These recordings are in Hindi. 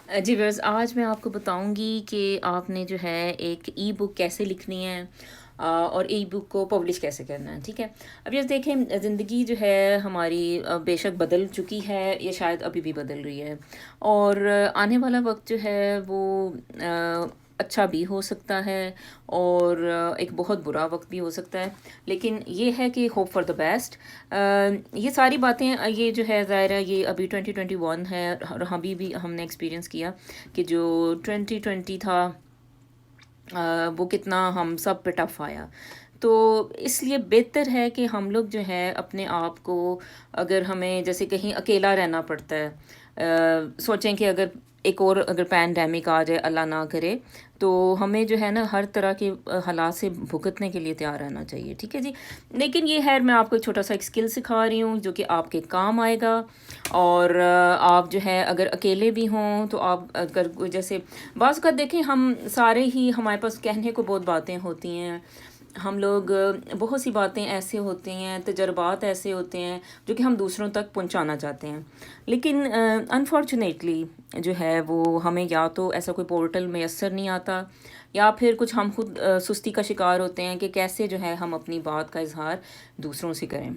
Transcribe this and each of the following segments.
जी बस आज मैं आपको बताऊंगी कि आपने जो है एक ई बुक कैसे लिखनी है और ई बुक को पब्लिश कैसे करना है। ठीक है। अब ये देखें, ज़िंदगी जो है हमारी बेशक बदल चुकी है, ये शायद अभी भी बदल रही है। और आने वाला वक्त जो है वो अच्छा भी हो सकता है और एक बहुत बुरा वक्त भी हो सकता है। लेकिन ये है कि होप फॉर द बेस्ट। ये सारी बातें ये जो है ज़ाहिर है ये अभी 2021 है और अभी भी हमने एक्सपीरियंस किया कि जो 2020 था वो कितना हम सब पे टफ आया। तो इसलिए बेहतर है कि हम लोग जो है अपने आप को, अगर हमें जैसे कहीं अकेला रहना पड़ता है, सोचें कि अगर एक और अगर पैंडेमिक आ जाए, अल्लाह ना करे, तो हमें जो है ना हर तरह के हालात से भुगतने के लिए तैयार रहना चाहिए। ठीक है जी। लेकिन ये है, मैं आपको एक छोटा सा एक स्किल सिखा रही हूँ जो कि आपके काम आएगा। और आप जो है अगर अकेले भी हों तो आप अगर जैसे बाज़ का देखें, हम सारे ही हमारे पास कहने को बहुत बातें होती हैं। हम लोग बहुत सी बातें ऐसे होती हैं, तजर्बात ऐसे होते हैं जो कि हम दूसरों तक पहुंचाना चाहते हैं। लेकिन अनफॉर्चुनेटली जो है वो हमें या तो ऐसा कोई पोर्टल मैसर नहीं आता, या फिर कुछ हम खुद सुस्ती का शिकार होते हैं कि कैसे जो है हम अपनी बात का इजहार दूसरों से करें।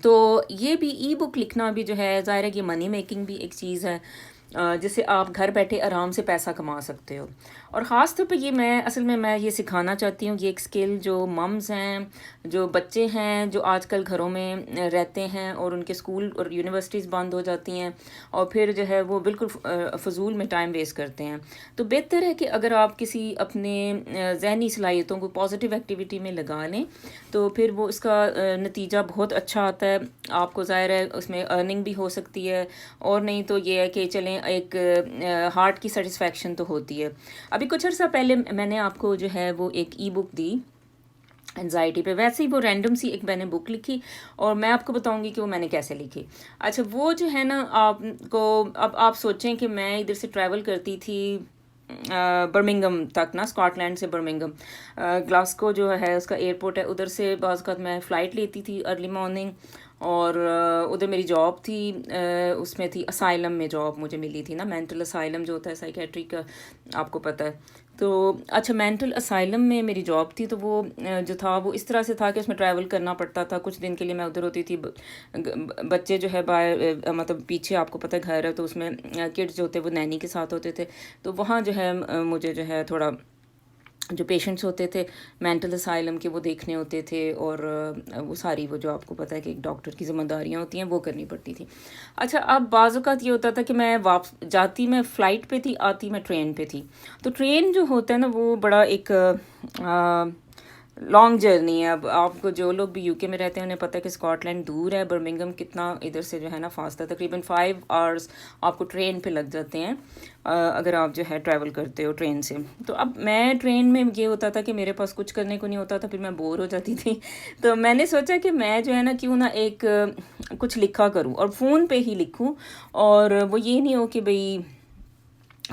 तो ये भी ई बुक लिखना भी जो है ज़ाहिर है कि मनी मेकिंग भी एक चीज़ है, जिससे आप घर बैठे आराम से पैसा कमा सकते हो। और ख़ास तौर पे ये मैं असल में मैं ये सिखाना चाहती हूँ, ये एक स्किल जो मम्स हैं, जो बच्चे हैं, जो आजकल घरों में रहते हैं और उनके स्कूल और यूनिवर्सिटीज़ बंद हो जाती हैं और फिर जो है वो बिल्कुल फ़जूल में टाइम वेस्ट करते हैं। तो बेहतर है कि अगर आप किसी अपने ज़हनी सलाहियतों को पॉजिटिव एक्टिविटी में लगा लें तो फिर वो इसका नतीजा बहुत अच्छा आता है। आपको ज़ाहिर है उसमें अर्निंग भी हो सकती है, और नहीं तो ये है कि चलें एक हार्ट की सेटिस्फेक्शन तो होती है। अभी कुछ अर्सा पहले मैंने आपको जो है वो एक ई बुक दी एनजाइटी पे, वैसे ही वो रैंडम सी एक मैंने बुक लिखी और मैं आपको बताऊंगी कि वो मैंने कैसे लिखी। अच्छा, वो जो है ना आपको, अब आप सोचें कि मैं इधर से ट्रैवल करती थी बर्मिंघम तक ना, स्कॉटलैंड से बर्मिंघम। ग्लासगो जो है उसका एयरपोर्ट है, उधर से बाज़ का मैं फ़्लाइट लेती थी अर्ली मॉर्निंग। और उधर मेरी जॉब थी, उसमें थी असाइलम में जॉब मुझे मिली थी ना, मेंटल असाइलम जो होता है साइकेट्री का, आपको पता है। तो अच्छा, मेंटल असाइलम में मेरी जॉब थी, तो वो जो था वो इस तरह से था कि उसमें ट्रैवल करना पड़ता था। कुछ दिन के लिए मैं उधर होती थी। बच्चे जो है बाय मतलब पीछे आपको पता है घर है, तो उसमें किड्स जो होते वो नैनी के साथ होते थे। तो वहाँ जो है मुझे जो है थोड़ा जो पेशेंट्स होते थे मेंटल असाइलम के वो देखने होते थे, और वो सारी वो जो आपको पता है कि एक डॉक्टर की जिम्मेदारियां होती हैं वो करनी पड़ती थी। अच्छा, अब बाज़ औक़ात ये होता था कि मैं वापस जाती मैं फ़्लाइट पे थी, आती मैं ट्रेन पे थी। तो ट्रेन जो होता है ना वो बड़ा एक लॉन्ग जर्नी है। अब आपको जो लोग भी यूके में रहते हैं उन्हें पता है कि स्कॉटलैंड दूर है, बर्मिंघम कितना इधर से जो है ना फास्ट है, तकरीबन 5 आवर्स आपको ट्रेन पे लग जाते हैं अगर आप जो है ट्रैवल करते हो ट्रेन से। तो अब मैं ट्रेन में ये होता था कि मेरे पास कुछ करने को नहीं होता था, फिर मैं बोर हो जाती थी। तो मैंने सोचा कि मैं जो है ना क्यों ना एक कुछ लिखा करूँ और फ़ोन पे ही लिखूँ, और वो ये नहीं हो कि भाई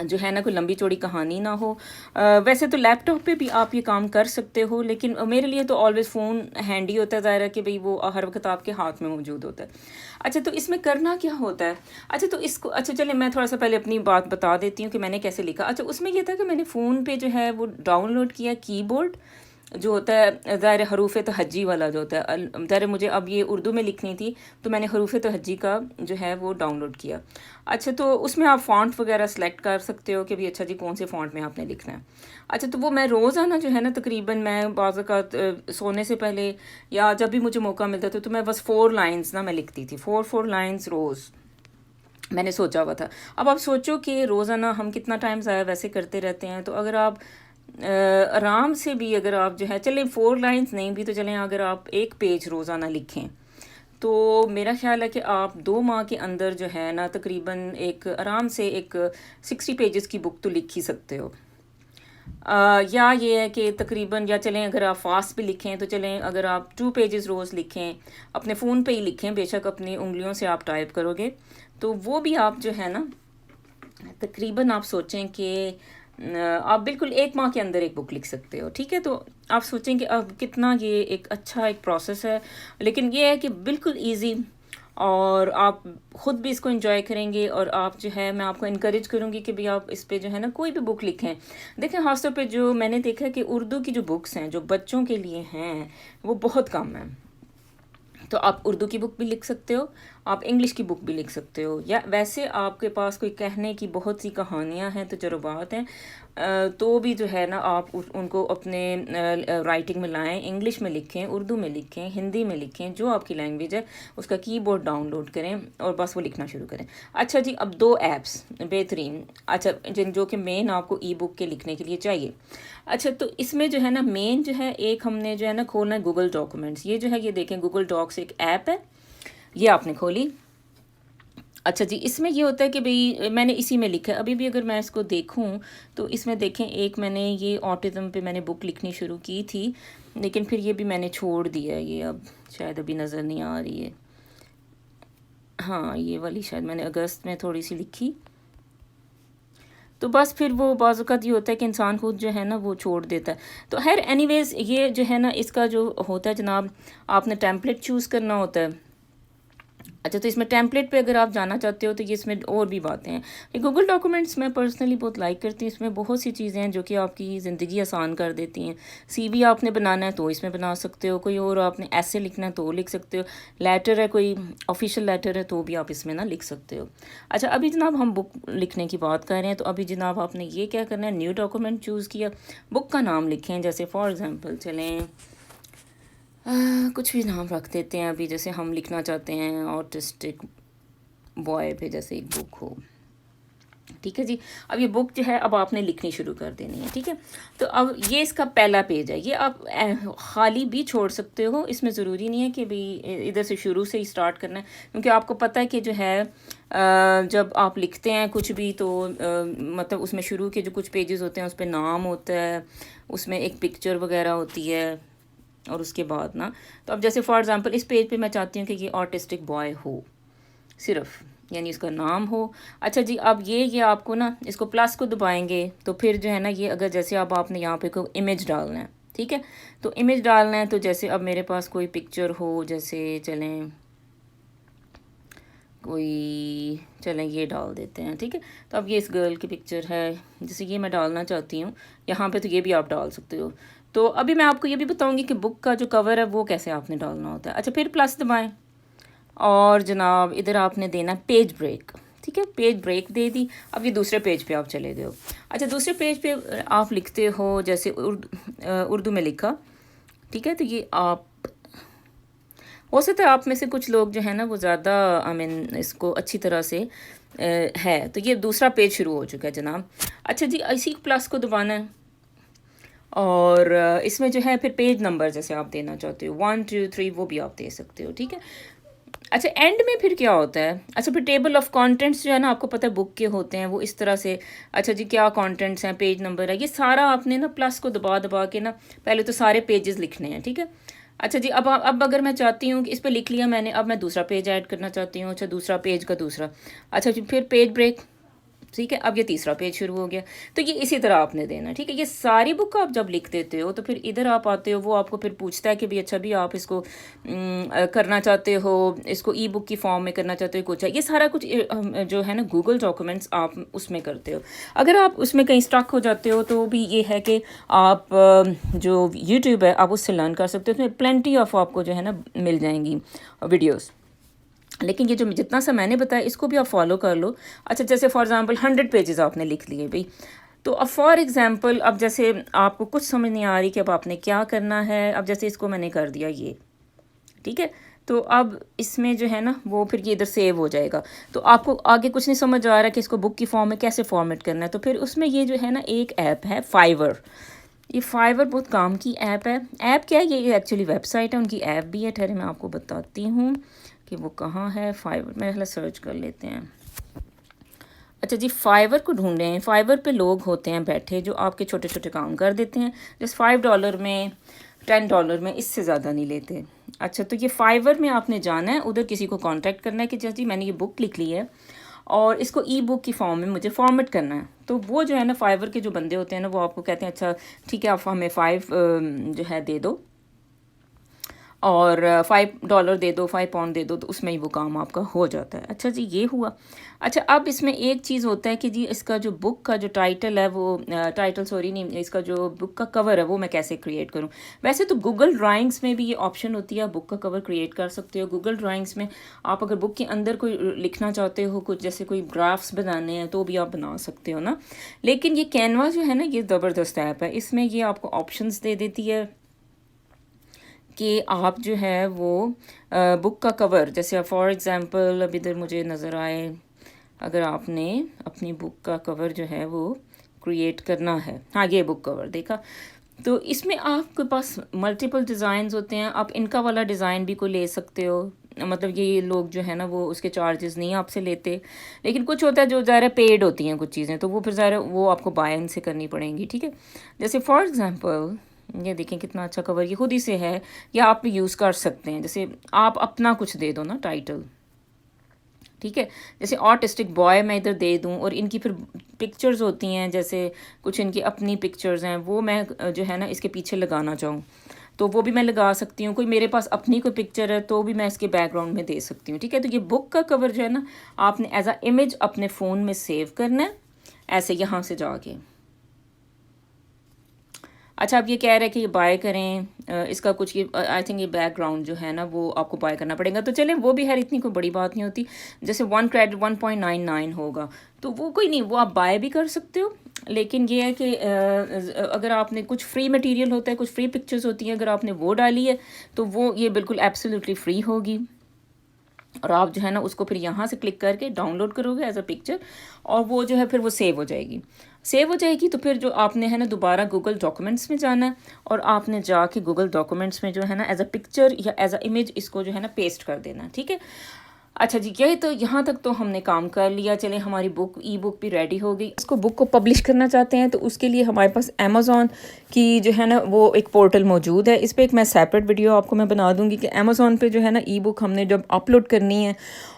जो है ना कोई लंबी चौड़ी कहानी ना हो। वैसे तो लैपटॉप पे भी आप ये काम कर सकते हो, लेकिन मेरे लिए तो ऑलवेज़ फ़ोन हैंडी होता है, ज़ाहिर है कि भाई वो हर वक्त आपके हाथ में मौजूद होता है। अच्छा, तो इसमें करना क्या होता है? अच्छा, तो इसको अच्छा चलिए मैं थोड़ा सा पहले अपनी बात बता देती हूँ कि मैंने कैसे लिखा। अच्छा, उसमें ये था कि मैंने फ़ोन पे जो है वो डाउनलोड किया कीबोर्ड जो होता है, ज़ाहिर हरूफ तहज्जी वाला जो होता है। ज़ाहिर मुझे अब ये उर्दू में लिखनी थी, तो मैंने हरूफ तहज्जी का जो है वो डाउनलोड किया। अच्छा, तो उसमें आप फ़ॉन्ट वगैरह सेलेक्ट कर सकते हो कि भाई अच्छा जी कौन से फ़ॉन्ट में आपने लिखना है। अच्छा, तो वो मैं रोज़ाना जो है ना तकरीबन मैं बाज़ औक़ात सोने से पहले या जब भी मुझे मौका मिलता था, तो मैं बस 4 लाइन्स ना मैं लिखती थी, 4 लाइन्स रोज़ मैंने सोचा हुआ था। अब आप सोचो कि रोज़ाना हम कितना टाइम ज़ाया वैसे करते रहते हैं। तो अगर आप आराम से भी अगर आप जो है चलें 4 लाइन्स नहीं भी तो चलें, अगर आप एक पेज रोज़ाना लिखें, तो मेरा ख्याल है कि आप 2 माह के अंदर जो है ना तकरीबन एक आराम से एक 60 पेजेस की बुक तो लिख ही सकते हो। या ये है कि तकरीबन, या चलें अगर आप फास्ट भी लिखें तो चलें, अगर आप 2 पेजेस रोज़ लिखें, अपने फ़ोन पे ही लिखें, बेशक अपनी उंगलियों से आप टाइप करोगे तो वो भी आप जो है ना तकरीबन आप सोचें कि आप बिल्कुल 1 माह के अंदर एक बुक लिख सकते हो। ठीक है, तो आप सोचें कि अब कितना ये एक अच्छा एक प्रोसेस है, लेकिन ये है कि बिल्कुल ईजी। और आप ख़ुद भी इसको एंजॉय करेंगे। और आप जो है मैं आपको इनक्रेज करूँगी कि भाई आप इस पे जो है ना कोई भी बुक लिखें। देखें ख़ासतौर पे जो मैंने देखा है कि उर्दू की जो बुक्स हैं जो बच्चों के लिए हैं वो बहुत कम है। तो आप उर्दू की बुक भी लिख सकते हो, आप इंग्लिश की बुक भी लिख सकते हो, या वैसे आपके पास कोई कहने की बहुत सी कहानियाँ हैं, तजुर्बात हैं, तो भी जो है ना आप उनको अपने राइटिंग में लाएं, इंग्लिश में लिखें, उर्दू में लिखें, हिंदी में लिखें, जो आपकी लैंग्वेज है उसका कीबोर्ड डाउनलोड करें और बस वो लिखना शुरू करें। अच्छा जी, अब 2 ऐप्स बेहतरीन, अच्छा जिन जो कि मेन आपको ई बुक के लिखने के लिए चाहिए। अच्छा, तो इसमें जो है ना मेन जो है एक हमने जो है ना खोलना है गूगल डॉक्यूमेंट्स। ये जो है ये देखें गूगल डॉक्स एक ऐप है, ये आपने खोली। अच्छा जी, इसमें ये होता है कि भाई मैंने इसी में लिखा है। अभी भी अगर मैं इसको देखूं तो इसमें देखें एक मैंने ये ऑटिज़म पे मैंने बुक लिखनी शुरू की थी, लेकिन फिर ये भी मैंने छोड़ दिया है। ये अब शायद अभी नज़र नहीं आ रही है। हाँ, ये वाली शायद मैंने अगस्त में थोड़ी सी लिखी। तो बस फिर वो बाज़ औक़ात ये होता है कि इंसान खुद जो है ना वो छोड़ देता है। तो खैर एनीवेज़ ये जो है ना इसका जो होता है जनाब, आपने टेम्पलेट चूज़ करना होता है। अच्छा, तो इसमें टेम्पलेट पे अगर आप जाना चाहते हो तो ये इसमें और भी बातें हैं। ये गूगल डॉक्यूमेंट्स मैं पर्सनली बहुत लाइक करती हूँ। इसमें बहुत सी चीज़ें हैं जो कि आपकी ज़िंदगी आसान कर देती हैं। सीवी आपने बनाना है तो इसमें बना सकते हो, कोई और आपने ऐसे लिखना है तो लिख सकते हो, लेटर है कोई ऑफिशियल लेटर है तो भी आप इसमें ना लिख सकते हो। अच्छा, अभी जनाब हम बुक लिखने की बात कर रहे हैं, तो अभी जनाब आपने ये क्या करना है, न्यू डॉक्यूमेंट चूज़ किया, बुक का नाम लिखें। जैसे फॉर एग्ज़ाम्पल चलें कुछ भी नाम रख देते हैं। अभी जैसे हम लिखना चाहते हैं ऑटिस्टिक बॉय पे जैसे एक बुक हो, ठीक है जी। अब ये बुक जो है अब आपने लिखनी शुरू कर देनी है, ठीक है। तो अब ये इसका पहला पेज है, ये आप खाली भी छोड़ सकते हो, इसमें ज़रूरी नहीं है कि भाई इधर से शुरू से ही स्टार्ट करना है, क्योंकि आपको पता है कि जो है जब आप लिखते हैं कुछ भी तो मतलब उसमें शुरू के जो कुछ पेजेस होते हैं उस पर नाम होता है, उसमें एक पिक्चर वगैरह होती है, और उसके बाद ना तो अब जैसे फॉर एग्ज़ाम्पल इस पेज पे मैं चाहती हूँ कि ये ऑटिस्टिक बॉय हो सिर्फ, यानी इसका नाम हो। अच्छा जी, अब ये आपको ना इसको प्लस को दबाएंगे तो फिर जो है ना ये अगर जैसे अब आपने यहाँ पे कोई इमेज डालना है, ठीक है, तो इमेज डालना है तो जैसे अब मेरे पास कोई पिक्चर हो, जैसे चलें ये डाल देते हैं, ठीक है। तो अब ये इस गर्ल की पिक्चर है, जैसे ये मैं डालना चाहती हूँ यहाँ पे, तो ये भी आप डाल सकते हो। तो अभी मैं आपको ये भी बताऊंगी कि बुक का जो कवर है वो कैसे आपने डालना होता है। अच्छा, फिर प्लस दबाएं और जनाब इधर आपने देना पेज ब्रेक, ठीक है, पेज ब्रेक दे दी। अब ये दूसरे पेज पे आप चले गए हो। अच्छा, दूसरे पेज पे आप लिखते हो, जैसे उर्दू में लिखा, ठीक है, तो ये आप हो सकता है आप में से कुछ लोग जो है ना वो ज़्यादा आई मीन इसको अच्छी तरह से है, तो ये दूसरा पेज शुरू हो चुका है जनाब। अच्छा जी, इसी प्लस को दबाना है और इसमें जो है फिर पेज नंबर जैसे आप देना चाहते हो 1 2 3 वो भी आप दे सकते हो, ठीक है। अच्छा, एंड में फिर क्या होता है, अच्छा फिर टेबल ऑफ कंटेंट्स जो है ना आपको पता है बुक के होते हैं वो इस तरह से। अच्छा जी, क्या कंटेंट्स हैं, पेज नंबर है, ये सारा आपने ना प्लस को दबा दबा के ना पहले तो सारे पेजेस लिखने हैं, ठीक है। अच्छा जी, अब अगर मैं चाहती हूँ कि इस पर लिख लिया मैंने, अब मैं दूसरा पेज ऐड करना चाहती हूँ। अच्छा, दूसरा पेज का दूसरा, अच्छा जी फिर पेज ब्रेक, ठीक है, अब ये तीसरा पेज शुरू हो गया। तो ये इसी तरह आपने देना, ठीक है। ये सारी बुक आप जब लिख देते हो तो फिर इधर आप आते हो, वो आपको फिर पूछता है कि भाई अच्छा भी आप इसको करना चाहते हो, इसको ई बुक की फॉर्म में करना चाहते हो, कुछ है ये सारा कुछ जो है ना गूगल डॉक्यूमेंट्स आप उसमें करते हो। अगर आप उसमें कहीं स्टक हो जाते हो तो भी ये है कि आप जो यूट्यूब है आप उससे लर्न कर सकते हो, उसमें प्लेंटी ऑफ आपको जो है ना मिल जाएंगी वीडियोज़। लेकिन ये जो जितना सा मैंने बताया इसको भी आप फॉलो कर लो। अच्छा, जैसे फॉर एग्ज़ाम्पल 100 पेजेस आपने लिख लिए भाई, तो अब फॉर एग्ज़ाम्पल अब जैसे आपको कुछ समझ नहीं आ रही कि अब आपने क्या करना है, अब जैसे इसको मैंने कर दिया ये, ठीक है, तो अब इसमें जो है ना वो फिर ये इधर सेव हो जाएगा। तो आपको आगे कुछ नहीं समझ आ रहा कि इसको बुक की फॉर्म में कैसे फॉर्मेट करना है, तो फिर उसमें ये जो है ना एक ऐप है फाइवर। ये फाइवर बहुत काम की ऐप है। ऐप क्या है, ये एक्चुअली वेबसाइट है, उनकी ऐप भी है। ठहरे मैं आपको बताती हूँ कि वो कहाँ है। फाइवर में पहले सर्च कर लेते हैं। अच्छा जी, फाइवर को ढूंढ रहे हैं। फाइवर पे लोग होते हैं बैठे जो आपके छोटे छोटे काम कर देते हैं, जैसे $5 में, $10 में, इससे ज़्यादा नहीं लेते। अच्छा, तो ये फाइवर में आपने जाना है, उधर किसी को कांटेक्ट करना है कि जी मैंने ये बुक लिख ली है और इसको ई बुक की फॉर्म में मुझे फॉर्मेट करना है। तो वो जो है ना फाइवर के जो बंदे होते हैं ना वो आपको कहते हैं अच्छा ठीक है आप हमें 5 जो है दे दो। और $5 दे दो, £5 दे दो, तो उसमें ही वो काम आपका हो जाता है। अच्छा जी, ये हुआ। अच्छा, अब इसमें एक चीज़ होता है कि जी इसका जो बुक का जो टाइटल है वो टाइटल सॉरी नहीं, इसका जो बुक का कवर है वो मैं कैसे क्रिएट करूं। वैसे तो गूगल ड्राइंग्स में भी ये ऑप्शन होती है, बुक का कवर क्रिएट कर सकते हो। गूगल ड्राइंग्स में आप अगर बुक के अंदर कोई लिखना चाहते हो, कुछ जैसे कोई ग्राफ्स बनाने हैं, तो भी आप बना सकते हो ना। लेकिन ये कैनवा जो है ना, ये ज़बरदस्त ऐप है। इसमें ये आपको ऑप्शंस दे देती है कि आप जो है वो बुक का कवर, जैसे फॉर एग्ज़ाम्पल अब इधर मुझे नज़र आए, अगर आपने अपनी बुक का कवर जो है वो क्रिएट करना है, हाँ ये बुक कवर देखा, तो इसमें आपके पास मल्टीपल डिज़ाइंस होते हैं। आप इनका वाला डिज़ाइन भी कोई ले सकते हो, मतलब ये लोग जो है ना वो उसके चार्जेस नहीं आपसे लेते। लेकिन कुछ होता है जो ज़रा पेड होती हैं कुछ चीज़ें, तो वो फिर ज़रा वो आपको बाय इनसे करनी पड़ेंगी, ठीक है। जैसे फॉर एग्ज़ाम्पल ये देखें कितना अच्छा कवर, ये खुद ही से है, या आप यूज़ कर सकते हैं। जैसे आप अपना कुछ दे दो ना टाइटल, ठीक है। जैसे आर्टिस्टिक बॉय मैं इधर दे दूं, और इनकी फिर पिक्चर्स होती हैं, जैसे कुछ इनकी अपनी पिक्चर्स हैं, वो मैं जो है ना इसके पीछे लगाना चाहूँ तो वो भी मैं लगा सकती हूँ। कोई मेरे पास अपनी कोई पिक्चर है तो भी मैं इसके बैकग्राउंड में दे सकती हूँ, ठीक है। तो ये बुक का कवर जो है ना, आपने एज अ इमेज अपने फ़ोन में सेव करना है, ऐसे यहाँ से जाके। अच्छा, अब ये कह रहा है कि ये बाय करें, इसका कुछ ये आई थिंक ये बैकग्राउंड जो है ना वो आपको बाय करना पड़ेगा। तो चलें, वो भी है, इतनी कोई बड़ी बात नहीं होती। जैसे 1 क्रेडिट 1.99 होगा, तो वो कोई नहीं, वो आप बाय भी कर सकते हो। लेकिन ये है कि अगर आपने कुछ फ्री मटेरियल होता है, कुछ फ्री पिक्चर्स होती हैं, अगर आपने वो डाली है तो वो ये बिल्कुल एब्सोल्युटली फ्री होगी। और आप जो है ना उसको फिर यहाँ से क्लिक करके डाउनलोड करोगे एज अ पिक्चर, और वो जो है फिर वो सेव हो जाएगी। सेव हो जाएगी तो फिर जो आपने है ना दोबारा गूगल डॉक्यूमेंट्स में जाना है, और आपने जाके गूगल डॉक्यूमेंट्स में जो है ना एज अ पिक्चर या एज अ इमेज इसको जो है ना पेस्ट कर देना, ठीक है। अच्छा जी, यही तो, यहाँ तक तो हमने काम कर लिया। चले, हमारी बुक ई बुक भी रेडी हो गई। इसको बुक को पब्लिश करना चाहते हैं तो उसके लिए हमारे पास अमेज़ॉन की जो है ना वो एक पोर्टल मौजूद है। इस पर एक मैं सेपरेट वीडियो आपको मैं बना दूंगी कि अमेज़ॉन पे जो है ना ई बुक हमने जब अपलोड करनी है,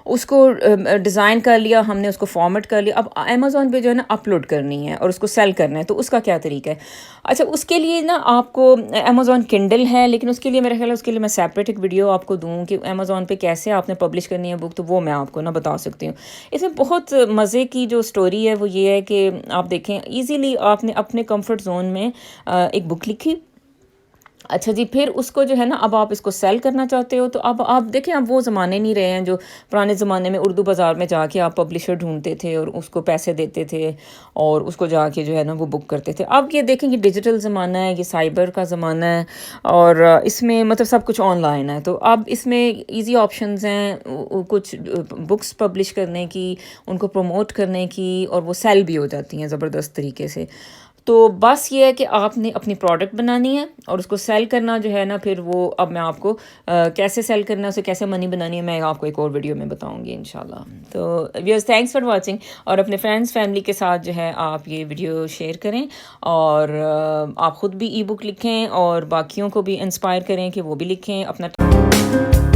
उसको डिज़ाइन कर लिया हमने, उसको फॉर्मेट कर लिया, अब अमेज़ॉन पे जो है ना अपलोड करनी है और उसको सेल करना है, तो उसका क्या तरीका है। अच्छा, उसके लिए ना आपको अमेज़ॉन किंडल है, लेकिन उसके लिए मेरा ख्याल है उसके लिए मैं सेपरेट एक वीडियो आपको दूँ कि अमेज़ॉन पे कैसे आपने पब्लिश करनी है बुक, तो वो मैं आपको ना बता सकती हूँ। इसमें बहुत मज़े की जो स्टोरी है वो ये है कि आप देखें ईज़िली आपने अपने कंफर्ट जोन में एक बुक लिखी। अच्छा जी, फिर उसको जो है ना अब आप इसको सेल करना चाहते हो, तो अब आप देखें, अब वो ज़माने नहीं रहे हैं जो पुराने ज़माने में उर्दू बाज़ार में जाके आप पब्लिशर ढूंढते थे और उसको पैसे देते थे और उसको जाके जो है ना वो बुक करते थे। अब ये देखें, ये डिजिटल ज़माना है, ये साइबर का ज़माना है, और इसमें मतलब सब कुछ ऑनलाइन है। तो अब इसमें ईजी ऑप्शंस हैं कुछ बुक्स पब्लिश करने की, उनको प्रमोट करने की, और वो सेल भी हो जाती हैं ज़बरदस्त तरीके से। तो बस ये है कि आपने अपनी प्रोडक्ट बनानी है और उसको सेल करना जो है ना, फिर वो अब मैं आपको कैसे सेल करना है, उसे कैसे मनी बनानी है, मैं आपको एक और वीडियो में बताऊंगी इंशाल्लाह। तो व्यूअर्स, थैंक्स फॉर वाचिंग, और अपने फ्रेंड्स फैमिली के साथ जो है आप ये वीडियो शेयर करें, और आप ख़ुद भी ई बुक लिखें और बाकियों को भी इंस्पायर करें कि वो भी लिखें अपना।